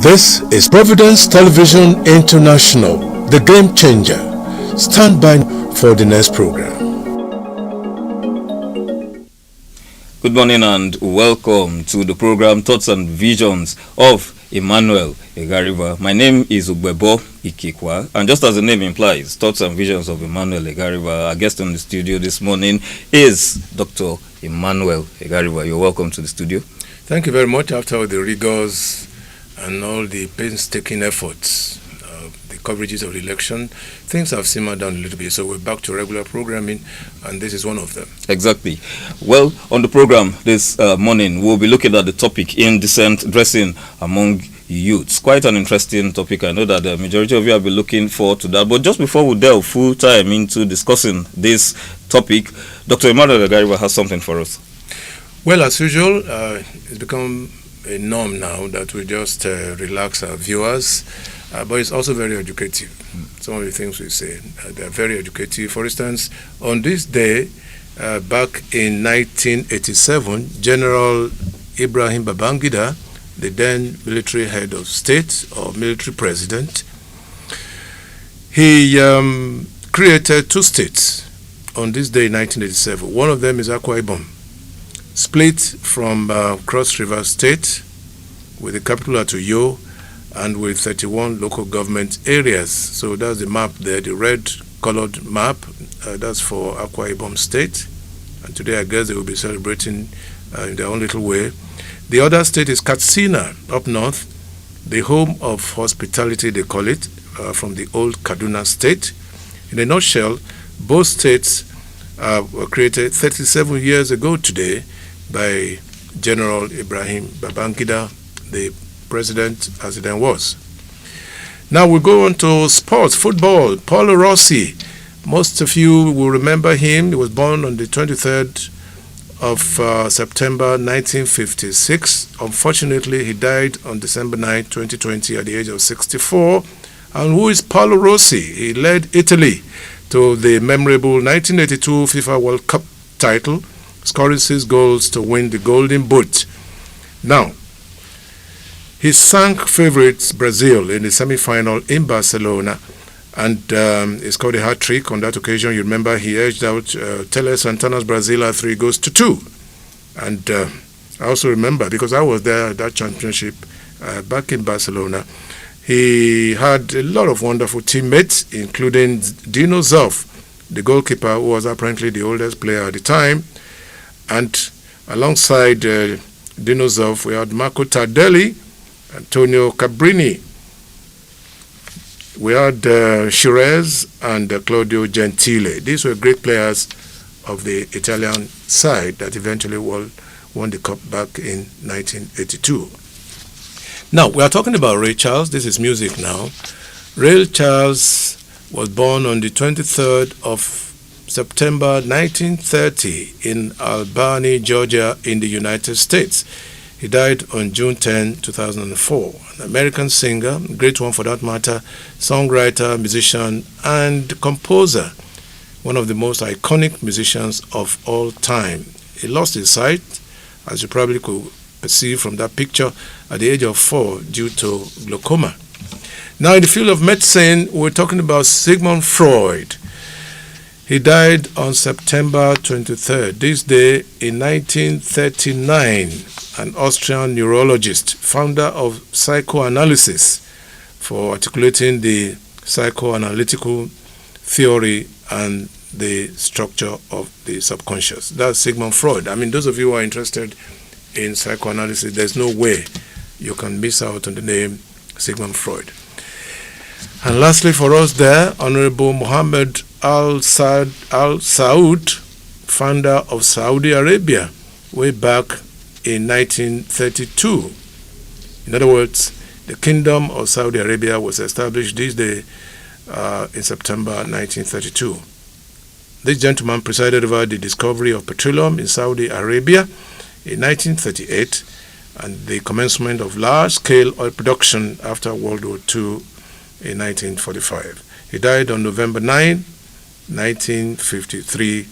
This is Providence Television International, the game changer. Stand by for the next program. Good morning and welcome to the program Thoughts and Visions of Emmanuel Egariba. My name is Ugbebo Ikikwa, and just as the name implies, Thoughts and Visions of Emmanuel Egariba, our guest in the studio this morning is Dr. Emmanuel Egariba. You're welcome to the studio. Thank you very much. After all the rigors and all the painstaking efforts, the coverages of the election, things have simmered down a little bit. So we're back to regular programming, and this is one of them. Exactly. Well, on the program this morning, we'll be looking at the topic Indecent dressing among youths. Quite an interesting topic. I know that the majority of you have been looking forward to that. But just before we delve full time into discussing this topic, Dr. Emmanuel Egariba has something for us. Well, as usual, it's become a norm now that we just relax our viewers, but it's also very educative. Some of the things we say, they're very educative. For instance, on this day, back in 1987, General Ibrahim Babangida, the then military head of state or military president, he created two states on this day in 1987. One of them is Akwa Ibom, split from Cross River State with the capital at Uyo and with 31 local government areas. So that's the map there, the red colored map. That's for Akwa Ibom State. And today I guess they will be celebrating in their own little way. The other state is Katsina up north, the home of hospitality they call it, from the old Kaduna State. In a nutshell, both states were created 37 years ago today by General Ibrahim Babangida, the president as it then was. Now we go on to sports, football. Paolo Rossi, most of you will remember him. He was born on the 23rd of September 1956. Unfortunately, he died on December 9, 2020 at the age of 64. And who is Paolo Rossi? He led Italy to the memorable 1982 FIFA World Cup title, scoring 6 goals to win the Golden Boot. Now, he sank favorites Brazil in the semi-final in Barcelona, and he scored a hat-trick on that occasion. You remember he edged out Tele Santana's Brazil at 3-2. And I also remember, because I was there at that championship back in Barcelona, he had a lot of wonderful teammates, including Dino Zoff, the goalkeeper, who was apparently the oldest player at the time. And alongside Dino Zoff, we had Marco Tardelli, Antonio Cabrini. We had Shirez and Claudio Gentile. These were great players of the Italian side that eventually won the cup back in 1982. Now, we are talking about Ray Charles. This is music now. Ray Charles was born on the 23rd of September 1930 in Albany, Georgia, in the United States. He died on June 10, 2004. An American singer, great one for that matter, songwriter, musician, and composer. One of the most iconic musicians of all time. He lost his sight, as you probably could perceive from that picture, at the age of 4 due to glaucoma. Now, in the field of medicine, we're talking about Sigmund Freud. He died on September 23rd, this day in 1939, an Austrian neurologist, founder of psychoanalysis, for articulating the psychoanalytical theory and the structure of the subconscious. That's Sigmund Freud. I mean, those of you who are interested in psychoanalysis, there's no way you can miss out on the name Sigmund Freud. And lastly for us there, Honorable Mohammed Al Saud, founder of Saudi Arabia, way back in 1932. In other words, the Kingdom of Saudi Arabia was established this day in September 1932. This gentleman presided over the discovery of petroleum in Saudi Arabia in 1938 and the commencement of large-scale oil production after World War II in 1945. He died on November 9, 1953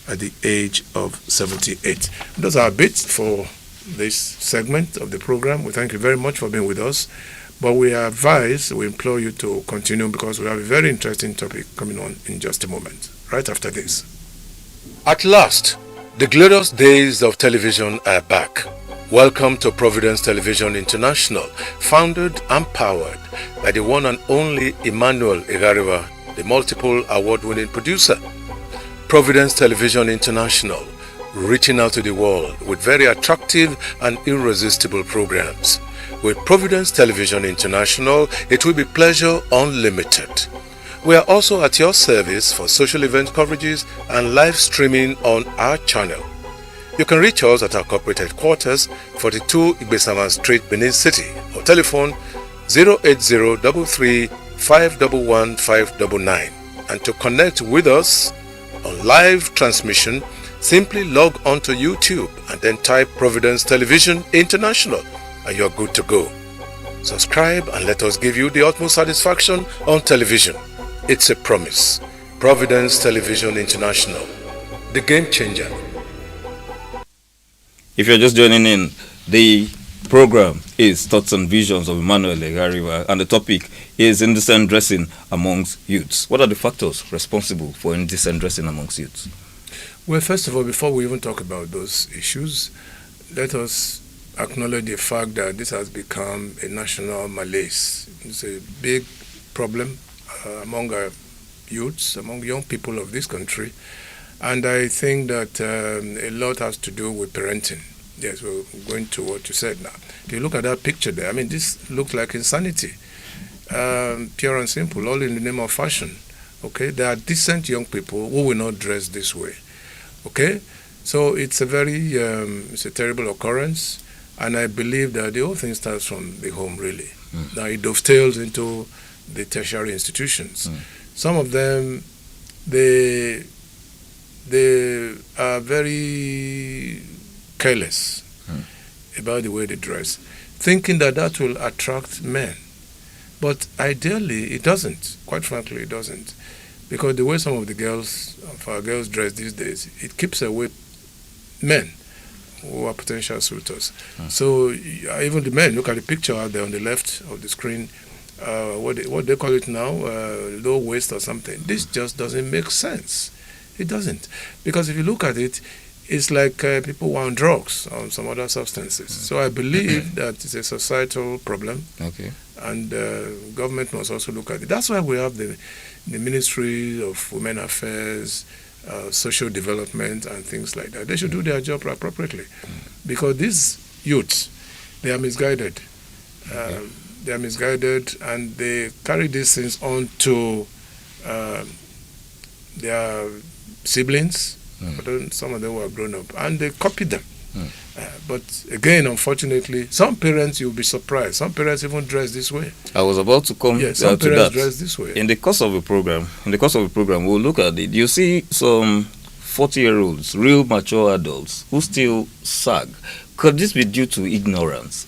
at the age of 78. Those are bits for this segment of the program. We thank you very much for being with us. But we implore you to continue because we have a very interesting topic coming on in just a moment, right after this. At last, the glorious days of television are back. Welcome to Providence Television International, founded and powered by the one and only Emmanuel Igariwa, the multiple award-winning producer. Providence Television International, reaching out to the world with very attractive and irresistible programs. With Providence Television International, it will be pleasure unlimited. We are also at your service for social event coverages and live streaming on our channel. You can reach us at our corporate headquarters, 42 Igbesaman Street, Benin City, or telephone 08033 511 599. And to connect with us on live transmission, simply log on to YouTube and then type Providence Television International and you're good to go. Subscribe and let us give you the utmost satisfaction on television. It's a promise. Providence Television International, the game changer. If you're just joining in, the program is Thoughts and Visions of Emmanuel Igariwa, and the topic is indecent dressing amongst youths. What are the factors responsible for indecent dressing amongst youths? Well, first of all, before we even talk about those issues, let us acknowledge the fact that this has become a national malaise. It's a big problem among our youths, among young people of this country. And I think that a lot has to do with parenting. Yes, we're going to what you said now. If you look at that picture there, I mean, this looks like insanity. Pure and simple, all in the name of fashion. Okay, there are decent young people who will not dress this way. Okay, so it's a it's a terrible occurrence. And I believe that the whole thing starts from the home, really. Now it dovetails into the tertiary institutions. Some of them, they are very careless about the way they dress, thinking that will attract men. But ideally, it doesn't. Quite frankly, it doesn't. Because the way some of our girls dress these days, it keeps away men who are potential suitors. So even the men, look at the picture out there on the left of the screen, what they call it now, low waist or something. This just doesn't make sense. It doesn't. Because if you look at it, it's like people want drugs or some other substances. So I believe that it's a societal problem. Okay. And government must also look at it. That's why we have the Ministry of Women Affairs, social development and things like that. They should do their job appropriately. Because these youths, they are misguided. They are misguided and they carry these things on to their siblings, but then some of them were grown up, and they copy them. But again, unfortunately, some parents, you'll be surprised, some parents even dress this way. I was about to come some to parents that. dress this way. In the course of the program, we'll look at it. You see some 40-year-olds, real mature adults, who still sag. Could this be due to ignorance?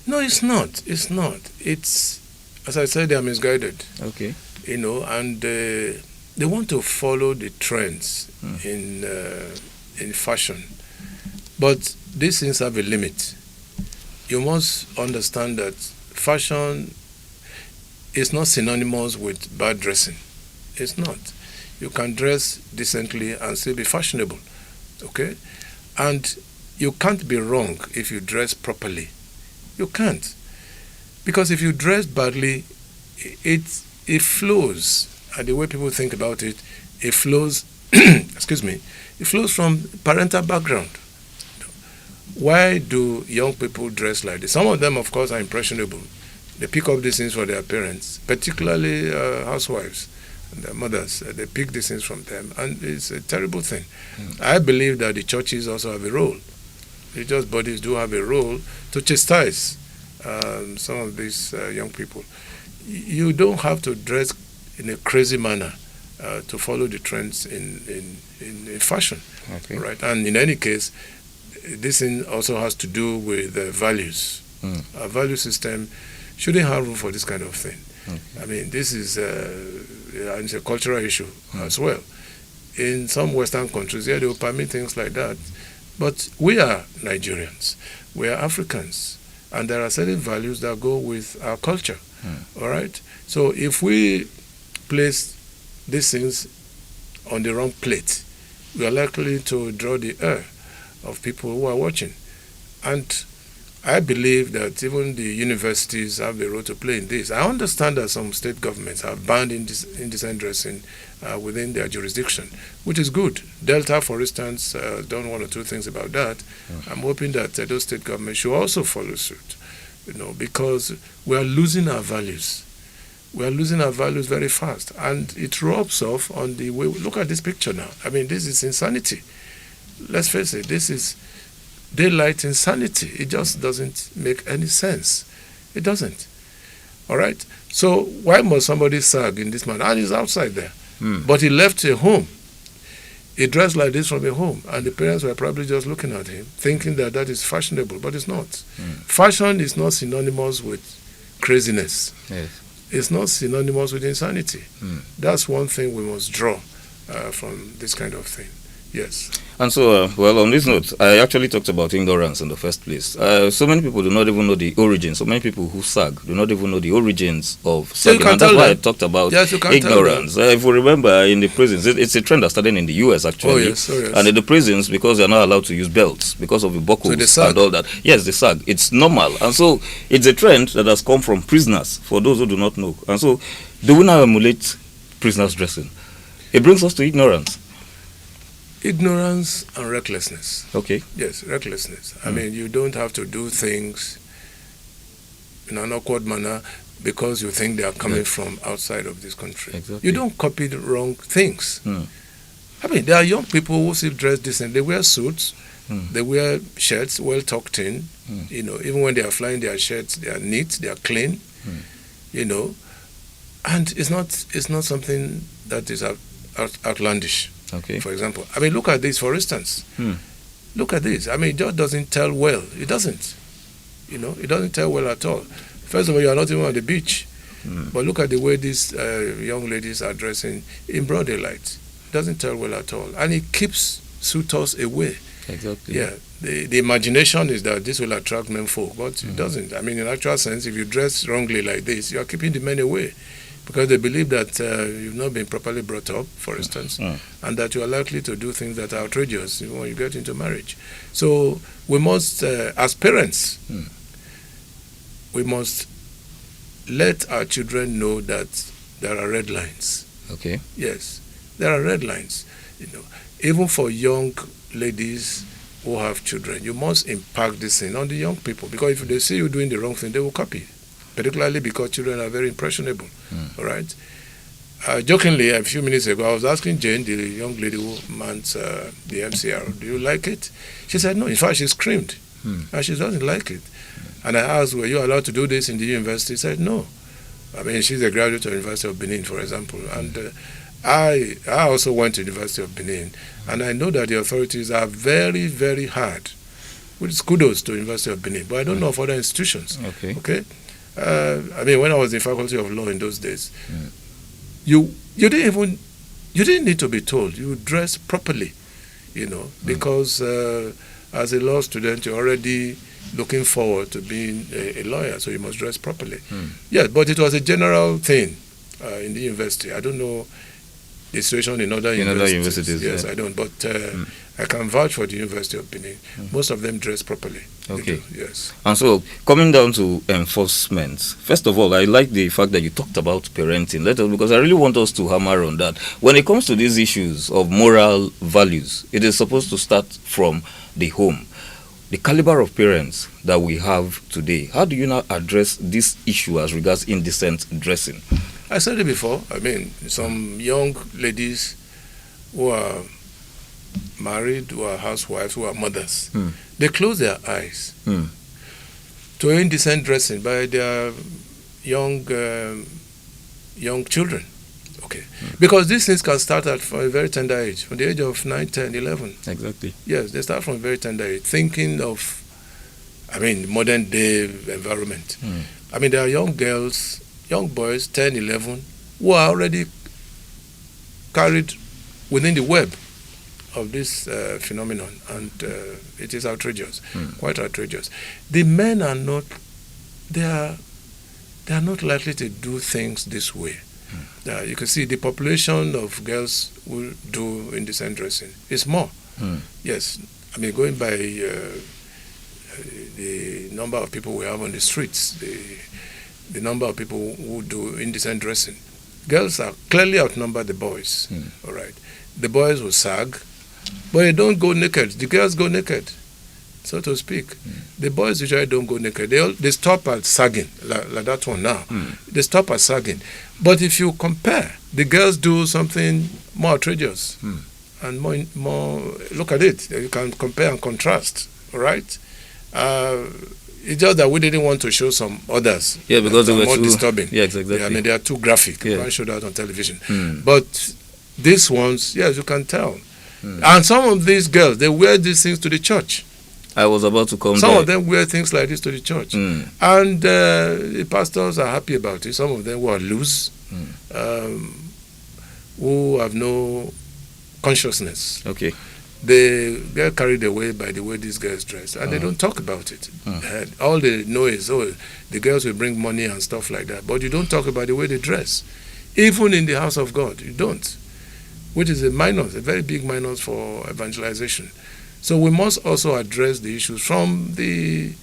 No, it's not. It's not. It's, as I said, they are misguided. Okay. And they want to follow the trends in fashion. But these things have a limit. You must understand that fashion is not synonymous with bad dressing. It's not. You can dress decently and still be fashionable. Okay? And you can't be wrong if you dress properly. You can't. Because if you dress badly, it flows. And the way people think about it, it flows, excuse me, it flows from parental background. Why do young people dress like this? Some of them, of course, are impressionable. They pick up these things for their parents, particularly housewives and their mothers. They pick these things from them, and it's a terrible thing. I believe that the churches also have a role. Religious bodies do have a role to chastise some of these young people. You don't have to dress in a crazy manner to follow the trends in fashion, Okay. right? And in any case, this thing also has to do with values. Our value system shouldn't have room for this kind of thing. Okay. I mean, this is it's a cultural issue as well. In some Western countries, they will permit things like that. But we are Nigerians. We are Africans. and there are certain values that go with our culture. All right. So if we place these things on the wrong plate, we are likely to draw the ire of people who are watching. And I believe that even the universities have a role to play in this. I understand that some state governments have banned indecent dressing within their jurisdiction, which is good. Delta, for instance, done one or two things about that. I'm hoping that those state governments should also follow suit, because we are losing our values. We are losing our values very fast, and it rubs off on the way. Look at this picture now. I mean, this is insanity. Let's face it, this is daylight insanity. It just doesn't make any sense. It doesn't. All right? So why must somebody sag in this manner? And he's outside there. But he left a home. He dressed like this from a home, and the parents were probably just looking at him, thinking that is fashionable, but it's not. Fashion is not synonymous with craziness. Yes. It's not synonymous with insanity. That's one thing we must draw from this kind of thing. Yes. And so, well, on this note, I actually talked about ignorance in the first place. So many people do not even know the origins. So many people who sag do not even know the origins of sagging. And that's why I talked about ignorance. If we remember, in the prisons, it's a trend that started in the US, actually. Oh, yes. And in the prisons, because they're not allowed to use belts, because of the buckles so and all that. Yes, they sag. It's normal. And so, it's a trend that has come from prisoners, for those who do not know. And so, do we now emulate prisoners' dressing? It brings us to ignorance. Ignorance and recklessness. Okay. Yes, recklessness. I mean, you don't have to do things in an awkward manner because you think they are coming from outside of this country. Exactly. You don't copy the wrong things. I mean, there are young people who still dress decent. They wear suits. They wear shirts well tucked in. Even when they are flying their shirts, they are neat, they are clean. And it's not something that is outlandish. Okay. For example, I mean, look at this, for instance. Look at this. I mean, it just doesn't tell well. It doesn't. It doesn't tell well at all. First of all, you are not even on the beach. But look at the way these young ladies are dressing in broad daylight. It doesn't tell well at all. And it keeps suitors away. Exactly. Yeah. The imagination is that this will attract men folk, but it doesn't. I mean, in actual sense, if you dress wrongly like this, you are keeping the men away. Because they believe that you've not been properly brought up, for instance, and that you are likely to do things that are outrageous when you get into marriage. So we must, as parents, we must let our children know that there are red lines. Okay. Yes, there are red lines. Even for young ladies who have children, you must impact this thing on the young people, because if they see you doing the wrong thing, they will copy. Particularly because children are very impressionable. All right. Jokingly, a few minutes ago, I was asking Jane, the young lady who mans the MCR, do you like it? She said no. In fact, she screamed, and she doesn't like it. And I asked, were you allowed to do this in the university? She said no. I mean, she's a graduate of the University of Benin, for example, and I also went to the University of Benin, and I know that the authorities are very, very hard. With kudos to the University of Benin, but I don't know of other institutions. Okay. I mean, when I was in Faculty of Law in those days, you didn't need to be told. You dress properly, because as a law student, you're already looking forward to being a lawyer, so you must dress properly. Yeah, but it was a general thing in the university. I don't know the situation in other universities. Yes, I don't, but I can vouch for the University of Benin. Most of them dress properly. Okay. Yes. And so, coming down to enforcement, first of all, I like the fact that you talked about parenting. Because I really want us to hammer on that. When it comes to these issues of moral values, it is supposed to start from the home. The caliber of parents that we have today, how do you now address this issue as regards indecent dressing? I said it before. I mean, some young ladies who are married, who are housewives, who are mothers, they close their eyes to indecent dressing by their young children. Okay. Because these things can start from a very tender age, from the age of 9, 10, 11. Exactly. Yes, they start from a very tender age, thinking of, modern day environment. I mean, there are young girls, young boys, 10, 11, who are already carried within the web of this phenomenon, and it is outrageous, quite outrageous. The men are not, they are not likely to do things this way. You can see the population of girls who do indecent dressing is more. Yes, I mean, going by the number of people we have on the streets, the number of people who do indecent dressing, girls are clearly outnumber the boys. All right, the boys will sag, but they don't go naked. The girls go naked, so to speak. The boys usually don't go naked. They stop at sagging, like that one now. They stop at sagging. But if you compare, the girls do something more outrageous and more. Look at it. You can compare and contrast. All right. It's just that we didn't want to show some others. Yeah, because they were more too disturbing. Yeah, exactly. I mean, they are too graphic. Yeah. You can't show that on television. But these ones, yes, you can tell. And some of these girls, they wear these things to the church. I was about to come Some there. of them wear things like this to the church. And the pastors are happy about it. Some of them who are loose, who have no consciousness. Okay. They get carried away by the way these girls dress, and they don't talk about it. All they know is, the girls will bring money and stuff like that, but you don't talk about the way they dress. Even in the house of God, you don't, which is a very big minus for evangelization. So we must also address the issues from the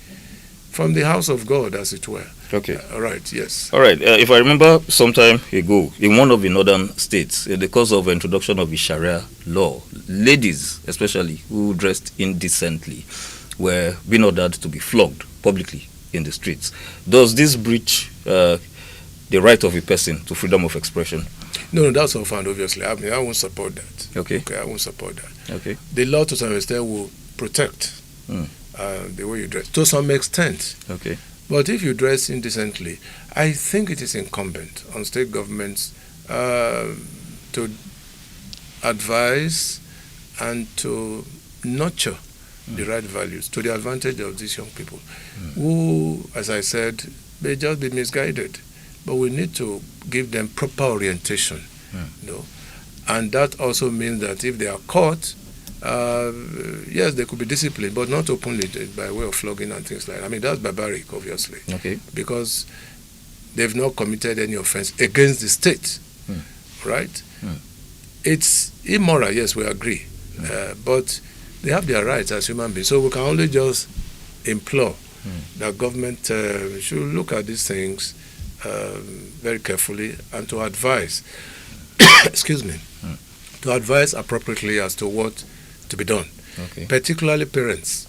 house of God, as it were. Okay. All right, yes. All right. If I remember some time ago, in one of the northern states, in the course of introduction of the Sharia law, ladies, especially who dressed indecently, were being ordered to be flogged publicly in the streets. Does this breach the right of a person to freedom of expression? No, that's offhand, obviously. I mean, I won't support that. Okay. I won't support that. Okay. The law, to some extent, will protect the way you dress, to some extent. Okay. But if you dress indecently, I think it is incumbent on state governments to advise and to nurture the right values to the advantage of these young people who, as I said, may just be misguided. But we need to give them proper orientation, and that also means that if they are caught, yes, they could be disciplined, but not openly by way of flogging and things like that. I mean, that's barbaric, obviously, because they've not committed any offense against the state, right? It's immoral, yes, we agree, but they have their rights as human beings. So we can only just implore that government should look at these things very carefully and to advise, excuse me, to advise appropriately as to what to be done, particularly parents.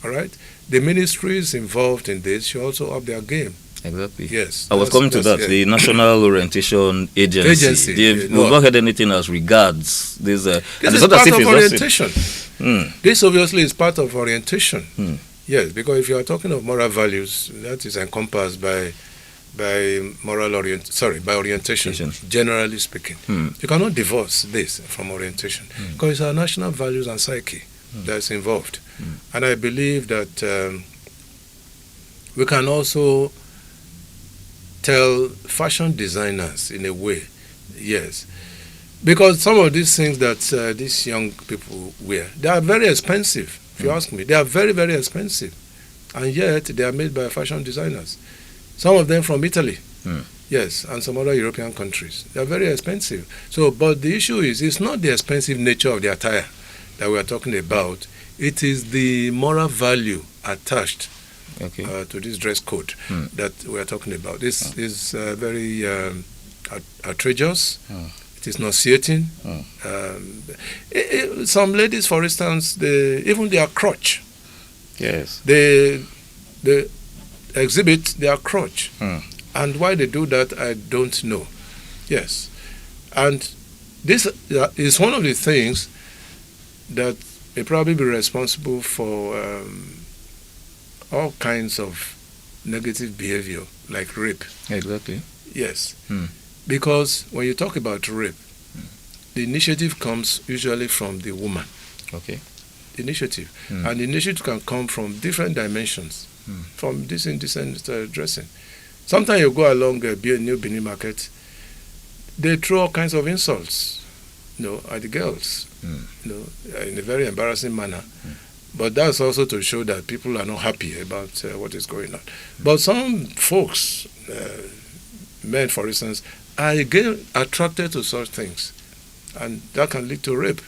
All right, the ministries involved in this should also up their game. Exactly. Yes, I was coming to that. The National Orientation Agency. We've not heard anything as regards this. This is part of orientation. This obviously is part of orientation. Yes, because if you are talking of moral values, that is encompassed by orientation, generally speaking. You cannot divorce this from orientation because it's our national values and psyche that's involved. And I believe that we can also tell fashion designers in a way, yes, because some of these things that these young people wear, they are very expensive. If you ask me, they are very, very expensive, and yet they are made by fashion designers. Some of them from Italy, yes, and some other European countries. They are very expensive. So, but the issue is, it's not the expensive nature of the attire that we are talking about. It is the moral value attached to this dress code that we are talking about. This is very outrageous. It is nauseating. Some ladies, for instance, even their crotch. Yes. They exhibit their crotch. And why they do that, I don't know. Yes. And this is one of the things that may probably be responsible for all kinds of negative behavior, like rape. Exactly. Yes. Because when you talk about rape, the initiative comes usually from the woman. Okay. The initiative. And the initiative can come from different dimensions, from this indecent dressing. Sometimes you go along New Benin Market, they throw all kinds of insults, are the girls, in a very embarrassing manner. But that's also to show that people are not happy about what is going on. But some folks, men for instance, are again attracted to such things, and that can lead to rape.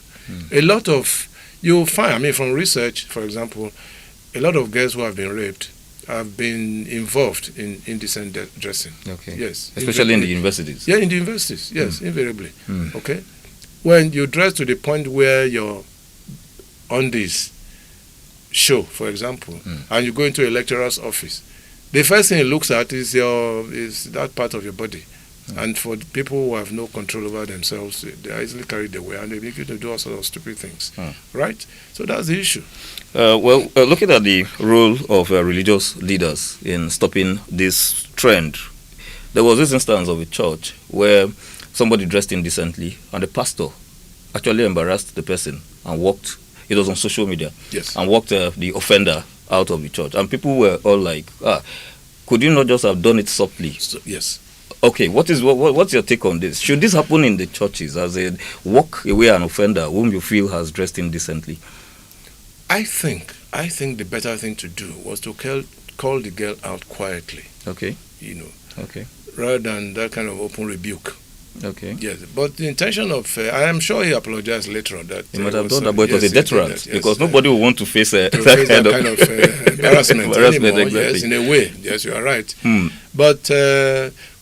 A lot of, you'll find, from research, for example, a lot of girls who have been raped have been involved in indecent dressing. Okay. Yes. Especially in the universities. Yeah, in the universities. Yes, invariably. Okay. When you dress to the point where your undies show, for example, and you go into a lecturer's office, the first thing he looks at is that part of your body. And for the people who have no control over themselves, they are easily carried away, and they make you to do all sorts of stupid things. Right? So that's the issue. Looking at the role of religious leaders in stopping this trend, there was this instance of a church where somebody dressed indecently, and the pastor actually embarrassed the person and walked. It was on social media. Yes. And walked the offender out of the church, and people were all like, could you not just have done it softly? Yes. Okay, what's your take on this? Should this happen in the churches as a walk away an offender whom you feel has dressed indecently? I think the better thing to do was to call the girl out quietly. Okay. Okay. Rather than that kind of open rebuke. Okay. Yes, but the intention of I am sure he apologized later on that he might have done that, but it was a deterrent because nobody will want to face that kind of embarrassment anymore. Exactly. Yes, in a way. Yes, you are right. But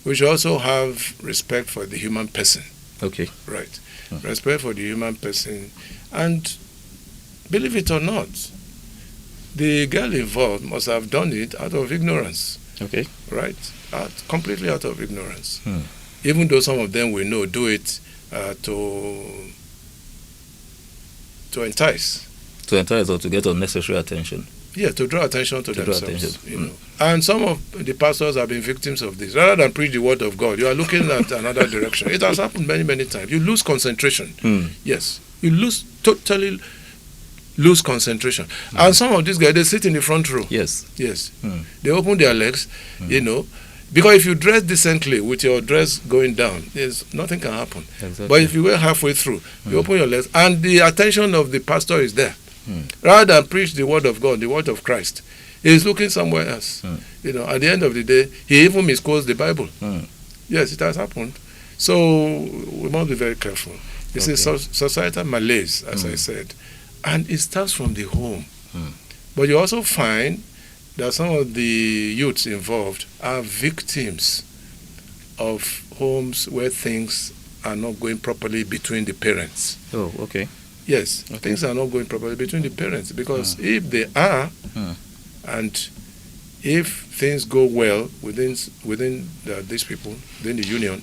we should also have respect for the human person. Okay. Right. Respect for the human person, and believe it or not, the girl involved must have done it out of ignorance. Okay. Right. Completely out of ignorance. Even though some of them we know do it to entice. To entice or to get unnecessary attention. Yeah, to draw attention to themselves. And some of the pastors have been victims of this. Rather than preach the word of God, you are looking at another direction. It has happened many, many times. You lose concentration. Yes. You totally lose concentration. And some of these guys, they sit in the front row. Yes. They open their legs, because if you dress decently with your dress going down, nothing can happen. Exactly. But if you were halfway through, you open your legs, and the attention of the pastor is there. Rather than preach the word of God, the word of Christ, he's looking somewhere else. At the end of the day, he even misquotes the Bible. Yes, it has happened. So we must be very careful. It's a societal malaise, as I said, and it starts from the home. But you also find that some of the youths involved are victims of homes where things are not going properly between the parents. Oh, okay. Yes, things are not going properly between the parents, because if they are, and if things go well within these people, within the union,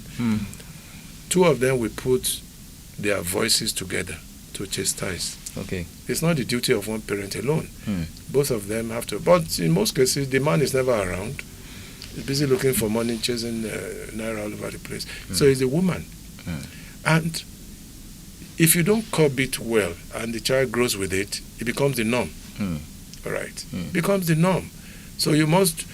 two of them will put their voices together to chastise. Okay. It's not the duty of one parent alone. Both of them have to. But in most cases, the man is never around. He's busy looking for money, chasing naira all over the place. So it's the woman. And if you don't curb it well and the child grows with it, it becomes the norm. All right. It becomes the norm. So you must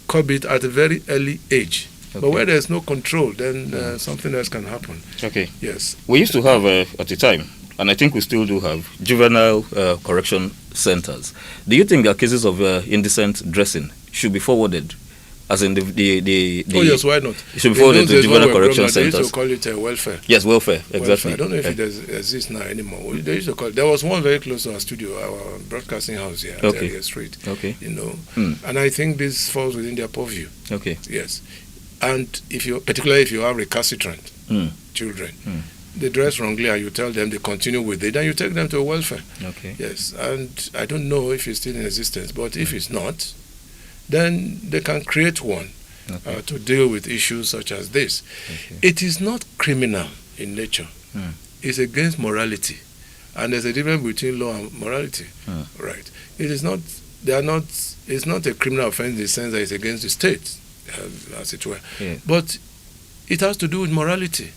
curb it at a very early age. Okay. But where there's no control, then something else can happen. Okay. Yes. We used to have, at the time, and I think we still do have, juvenile correction centers. Do you think that cases of indecent dressing should be forwarded? As in the oh yes, why not? It should be forwarded to juvenile correction centers. They used to call it welfare. Yes, welfare, exactly. Welfare. I don't know if it exists now anymore. They used to call it. There was one very close to our studio, our broadcasting house here at Area Street. Okay. And I think this falls within their purview. Okay. Yes. And particularly if you have recalcitrant children, they dress wrongly and you tell them they continue with it, and you take them to welfare. Okay. Yes. And I don't know if it's still in existence, but if it's not, then they can create one to deal with issues such as this. Okay. It is not criminal in nature. It's against morality. And there's a difference between law and morality. Right. It is not, it's not a criminal offense in the sense that it's against the state, as it were. Yeah. But it has to do with morality.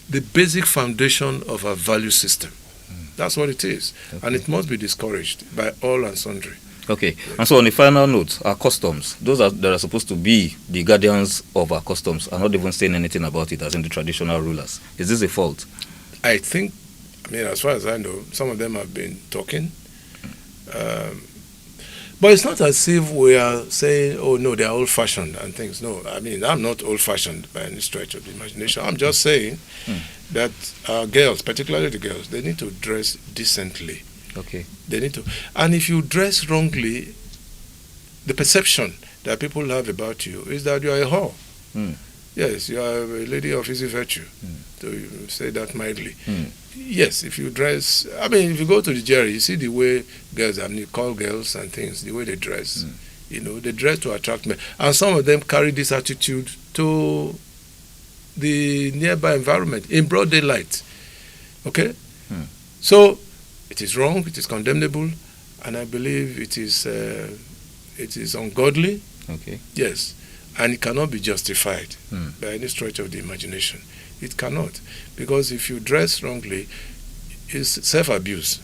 The basic foundation of our value system. That's what it is. Okay. And it must be discouraged by all and sundry. Okay, and so on the final note, our customs, those that are supposed to be the guardians of our customs are not even saying anything about it, as in the traditional rulers. Is this a fault? I think, as far as I know, some of them have been talking. Um, but it's not as if we are saying, oh no, they are old-fashioned and things. No, I'm not old-fashioned by any stretch of the imagination. I'm just saying that our girls, particularly the girls, they need to dress decently. Okay. They need to. And if you dress wrongly, the perception that people have about you is that you are a whore. Yes, you are a lady of easy virtue, to say that mildly. Yes, if you dress, if you go to the jury, you see the way girls, call girls and things, the way they dress. They dress to attract men. And some of them carry this attitude to the nearby environment in broad daylight. Okay? So, it is wrong, it is condemnable, and I believe it is ungodly. Okay. Yes. And it cannot be justified by any stretch of the imagination. It cannot. Because if you dress wrongly, it's self-abuse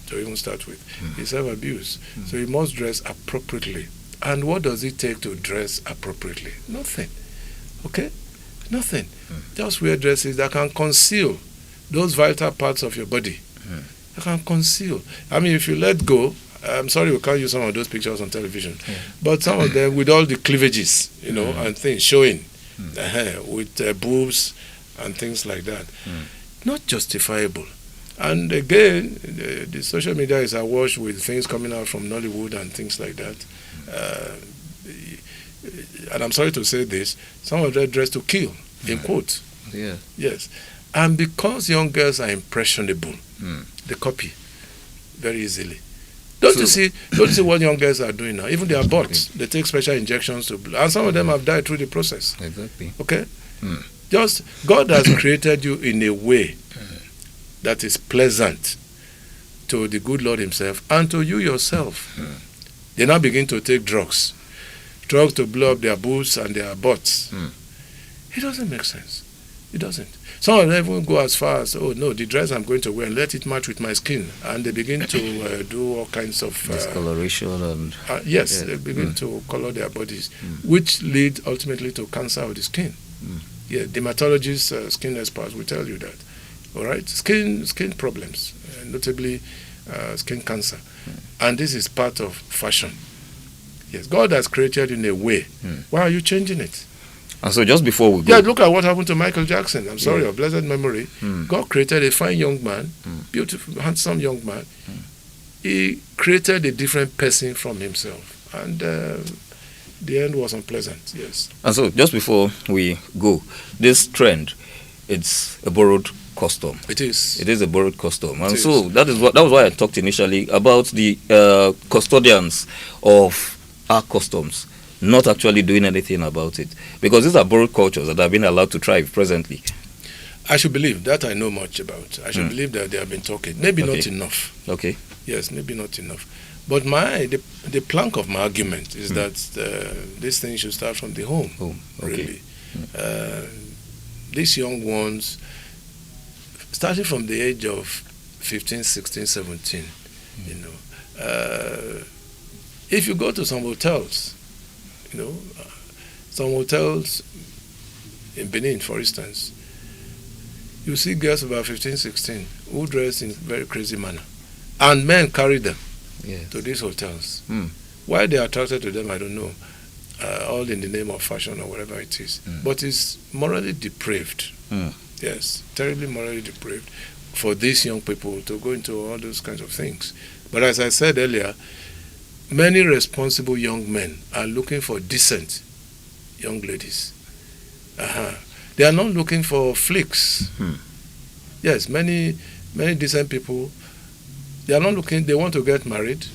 to even start with. It's self-abuse. So you must dress appropriately. And what does it take to dress appropriately? Nothing. Okay? Nothing. Just wear dresses that can conceal those vital parts of your body. That can conceal. If you let go, I'm sorry we can't use some of those pictures on television, but some of them with all the cleavages, and things showing, with boobs and things like that. Not justifiable. And again, the social media is awash with things coming out from Nollywood and things like that. And I'm sorry to say this, some of them dress to kill, in quotes. Yeah. Yes. And because young girls are impressionable, they copy very easily. Don't you see what young girls are doing now? Even their bots, they take special injections to blood. And some of them have died through the process. Exactly. Okay? Just, God has created you in a way that is pleasant to the good Lord himself and to you yourself. They now begin to take drugs to blow up their boobs and their butts. It doesn't make sense. It doesn't. Some of them even go as far as, oh no, the dress I'm going to wear, let it match with my skin. And they begin to do all kinds of... discoloration and... yes, they begin to color their bodies, which lead ultimately to cancer of the skin. Yeah, dermatologists, skin experts will tell you that. All right? Skin problems, notably skin cancer. And this is part of fashion. Yes, God has created in a way. Why are you changing it? And so just before we go... Yeah, look at what happened to Michael Jackson. I'm sorry, of blessed memory. God created a fine young man, beautiful, handsome young man. He created a different person from himself. And the end was unpleasant, yes. And so just before we go, this trend, it's a borrowed custom. It is. It is a borrowed custom. And so that was why I talked initially about the custodians of our customs not actually doing anything about it, because these are borrowed cultures that have been allowed to thrive presently. I should believe that I know much about. I should believe that they have been talking. Maybe not enough. Okay. Yes, maybe not enough. But the plank of my argument is that this thing should start from the home. Really. These young ones, starting from the age of 15, 16, 17, if you go to some hotels, some hotels in Benin, for instance, you see girls about 15, 16 who dress in very crazy manner. And men carry them to these hotels. Why they are attracted to them, I don't know. All in the name of fashion or whatever it is. But it's morally depraved. Yes, terribly morally depraved for these young people to go into all those kinds of things. But as I said earlier, many responsible young men are looking for decent young ladies. They are not looking for flicks. Yes, many decent people, they are not looking, they want to get married,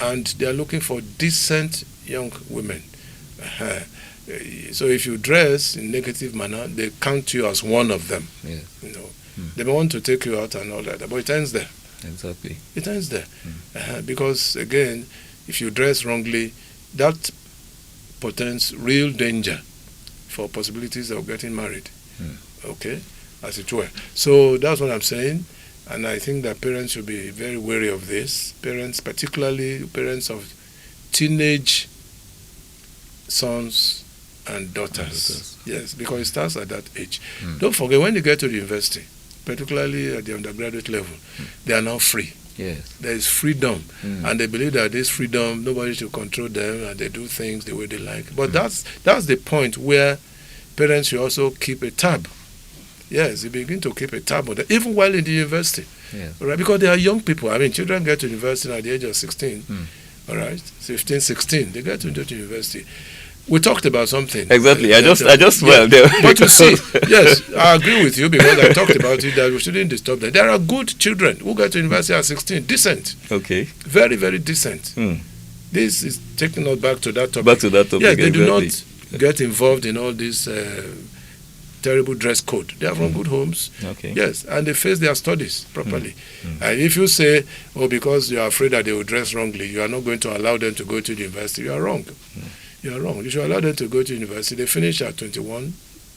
and they are looking for decent young women. So if you dress in negative manner, they count you as one of them. They may want to take you out and all that, but it ends there. Exactly. It ends there. Because again, if you dress wrongly, that portends real danger for possibilities of getting married. Okay, as it were. So that's what I'm saying, and I think that parents should be very wary of this. Parents, particularly parents of teenage sons and daughters. Yes, because it starts at that age. Don't forget, when you get to the university, particularly at the undergraduate level, they are now free. Yes. There is freedom, and they believe that this freedom, nobody should control them, and they do things the way they like. But that's the point where parents should also keep a tab. Yes, they begin to keep a tab on them, even while in the university. Yes. All right, because they are young people. I mean, children get to university at the age of 16. All right, 15, 16, they get to university. We talked about something. Exactly. I just smiled there. But you see, yes, I agree with you because I talked about it that we shouldn't disturb them. There are good children who get to university at 16, decent. Okay. Very, very decent. This is taking us back to that topic. Back to that topic. Yes, they do not get involved in all this terrible dress code. They are from good homes. Okay. Yes, and they face their studies properly. And if you say, oh, because you are afraid that they will dress wrongly, you are not going to allow them to go to the university, you are wrong. You are wrong. You should allow them to go to university. They finish at 21,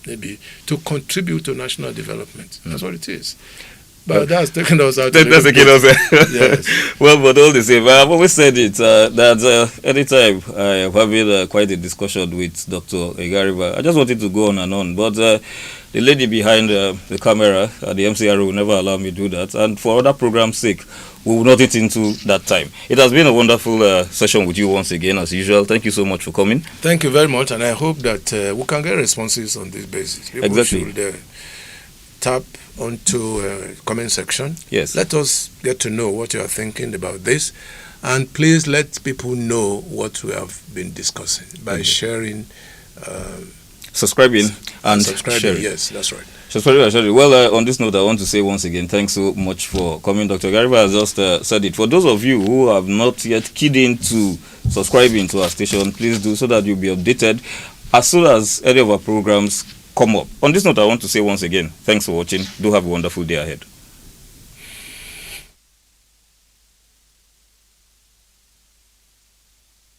maybe, to contribute to national development. That's what it is. But that's taking us out. That's taking us out. Yes. Well, but all the same, I've always said it, that anytime I am having quite a discussion with Dr. Egariba, I just wanted to go on and on. But the lady behind the camera at the MCR will never allow me to do that. And for other programs' sake, we will not eat into that time. It has been a wonderful session with you once again, as usual. Thank you so much for coming. Thank you very much, and I hope that we can get responses on this basis. People exactly. should tap onto comment section. Yes. Let us get to know what you are thinking about this, and please let people know what we have been discussing by sharing, subscribing and sharing. Yes, that's right. Well, on this note, I want to say once again, thanks so much for coming. Dr. Gariba has just said it. For those of you who have not yet keyed into subscribing to our station, please do, so that you'll be updated as soon as any of our programs come up. On this note, I want to say once again, thanks for watching. Do have a wonderful day ahead.